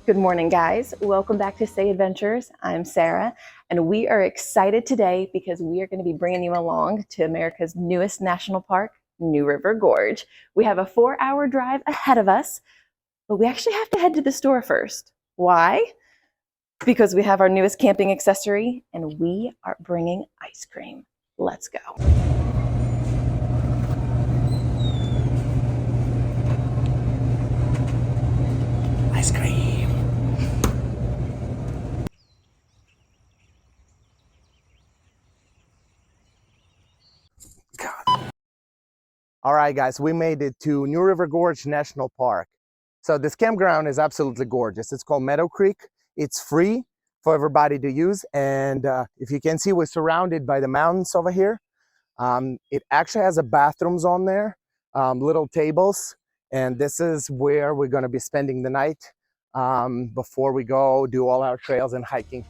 Good morning, guys. Welcome back to Stay Adventures. I'm Sarah, and we are excited today because we are going to be bringing you along to America's newest national park, New River Gorge. We have a 4-hour drive ahead of us, but we actually have to head to the store first. Why? Because we have our newest camping accessory, and we are bringing ice cream. Let's go. Ice cream. All right, guys, we made it to New River Gorge National Park. So this campground is absolutely gorgeous. It's called Meadow Creek. It's free for everybody to use. And if you can see, we're surrounded by the mountains over here. It actually has bathrooms on there, little tables. And this is where we're gonna be spending the night before we go do all our trails and hiking.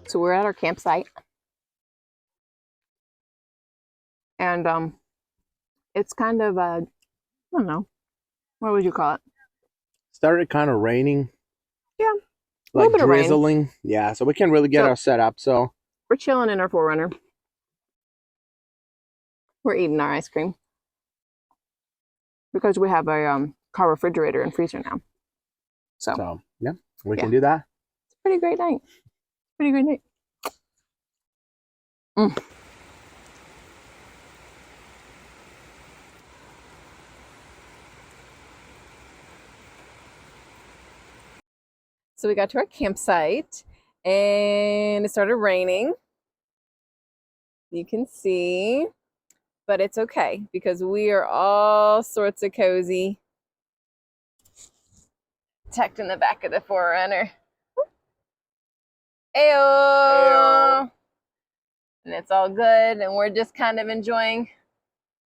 So we're at our campsite, and it's kind of I don't know, what would you call it? Started kind of raining. Yeah, like drizzling. Yeah, so we can't really get our setup. So we're chilling in our 4Runner. We're eating our ice cream because we have a car refrigerator and freezer now. So yeah, we can do that. It's a pretty great night. Pretty great night. So we got to our campsite and it started raining. You can see, but it's okay because we are all sorts of cozy. Tucked in the back of the 4Runner. Ayo! And it's all good, and we're just kind of enjoying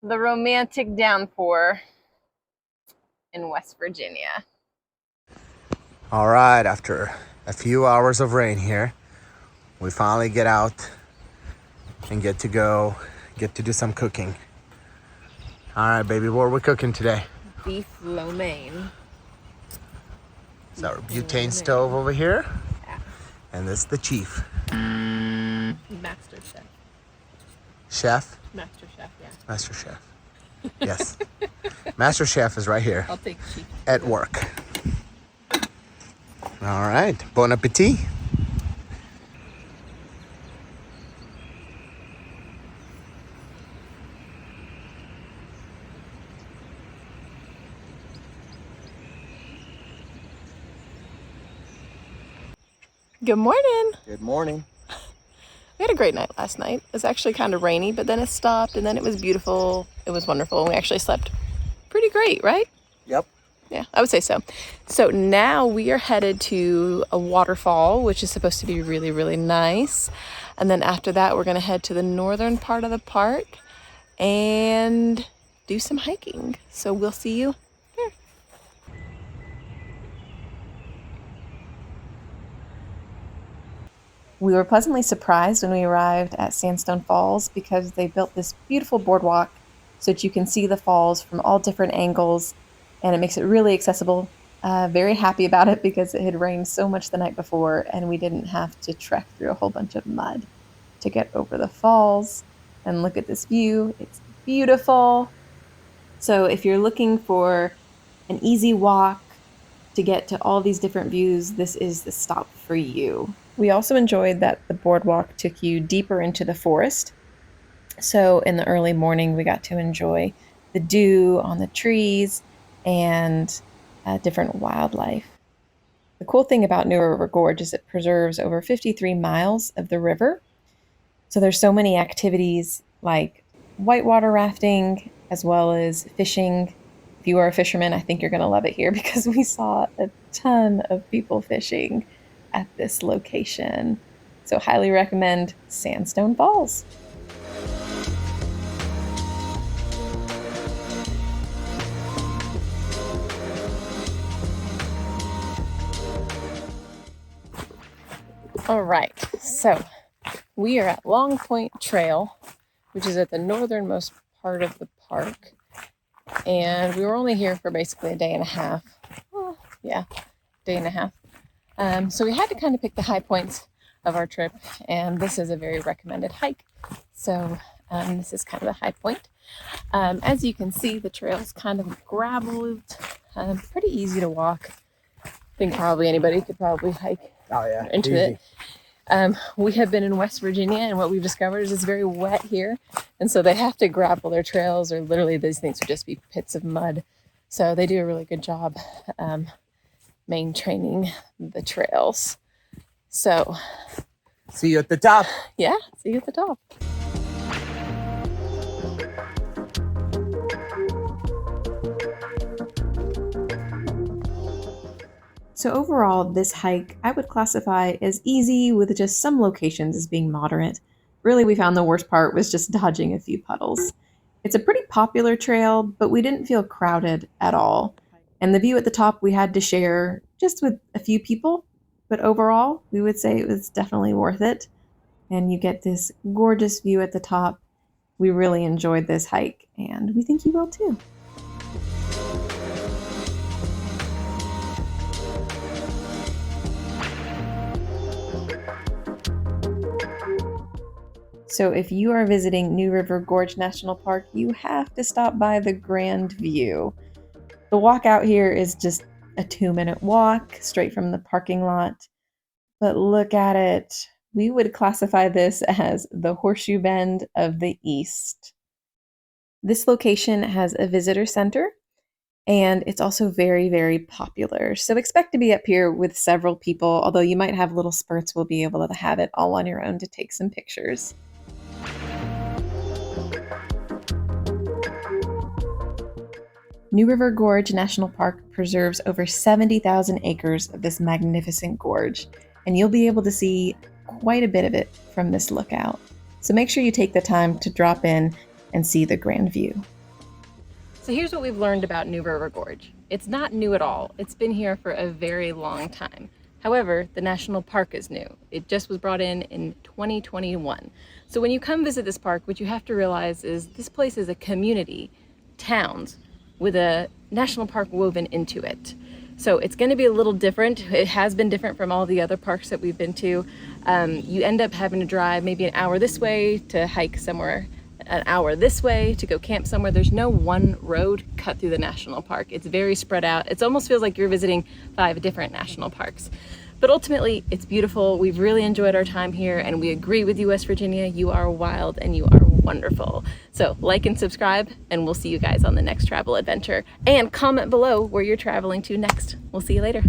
the romantic downpour in West Virginia. All right, after a few hours of rain here, we finally get out and get to do some cooking. All right, baby, what are we cooking today? Beef lo mein. It's our butane stove over here. Yeah. And this is the chief. Master chef. Chef? Master chef, yeah. Master chef. Yes. Master chef is right here. I'll take chief. At work. All right. Bon appetit. Good morning. Good morning. We had a great night last night. It was actually kind of rainy, but then it stopped, and then it was beautiful. It was wonderful, and we actually slept pretty great, right? Yep. Yeah, I would say so. So now we are headed to a waterfall, which is supposed to be really, really nice. And then after that, we're going to head to the northern part of the park and do some hiking. So we'll see you there. We were pleasantly surprised when we arrived at Sandstone Falls because they built this beautiful boardwalk so that you can see the falls from all different angles, and it makes it really accessible. Very happy about it because it had rained so much the night before and we didn't have to trek through a whole bunch of mud to get over the falls. And look at this view. It's beautiful. So if you're looking for an easy walk to get to all these different views, this is the stop for you. We also enjoyed that the boardwalk took you deeper into the forest. So in the early morning, we got to enjoy the dew on the trees and different wildlife. The cool thing about New River Gorge is it preserves over 53 miles of the river. So there's so many activities like whitewater rafting as well as fishing. If you are a fisherman, I think you're going to love it here because we saw a ton of people fishing at this location. So highly recommend Sandstone Falls. All right, so we are at Long Point Trail, which is at the northernmost part of the park, and we were only here for basically a day and a half. Well, yeah, day and a half. So we had to kind of pick the high points of our trip, and this is a very recommended hike. So this is kind of a high point. As you can see, the trail's kind of graveled, pretty easy to walk. I think probably anybody could probably hike into easy. it. We have been in West Virginia, and what we've discovered is it's very wet here, and so they have to gravel their trails, or literally these things would just be pits of mud. So they do a really good job maintaining the trails. So see you at the top. Yeah, see you at the top. So overall, this hike I would classify as easy, with just some locations as being moderate. Really, we found the worst part was just dodging a few puddles. It's a pretty popular trail, but we didn't feel crowded at all. And the view at the top we had to share just with a few people, but overall, we would say it was definitely worth it. And you get this gorgeous view at the top. We really enjoyed this hike, and we think you will too. So if you are visiting New River Gorge National Park, you have to stop by the Grandview. The walk out here is just a 2-minute walk straight from the parking lot. But look at it. We would classify this as the Horseshoe Bend of the East. This location has a visitor center, and it's also very, very popular. So expect to be up here with several people, although you might have little spurts. We'll be able to have it all on your own to take some pictures. New River Gorge National Park preserves over 70,000 acres of this magnificent gorge, and you'll be able to see quite a bit of it from this lookout. So make sure you take the time to drop in and see the Grandview. So here's what we've learned about New River Gorge. It's not new at all. It's been here for a very long time. However, the national park is new. It just was brought in 2021. So when you come visit this park, what you have to realize is this place is a community, towns, with a national park woven into it. So it's going to be a little different. It has been different from all the other parks that we've been to. You end up having to drive maybe an hour this way to hike somewhere, an hour this way to go camp somewhere. There's no one road cut through the national park. It's very spread out. It almost feels like you're visiting 5 different national parks. But ultimately, it's beautiful. We've really enjoyed our time here, and we agree with you, West Virginia. You are wild and you are wonderful. So like and subscribe, and we'll see you guys on the next travel adventure. And comment below where you're traveling to next. We'll see you later.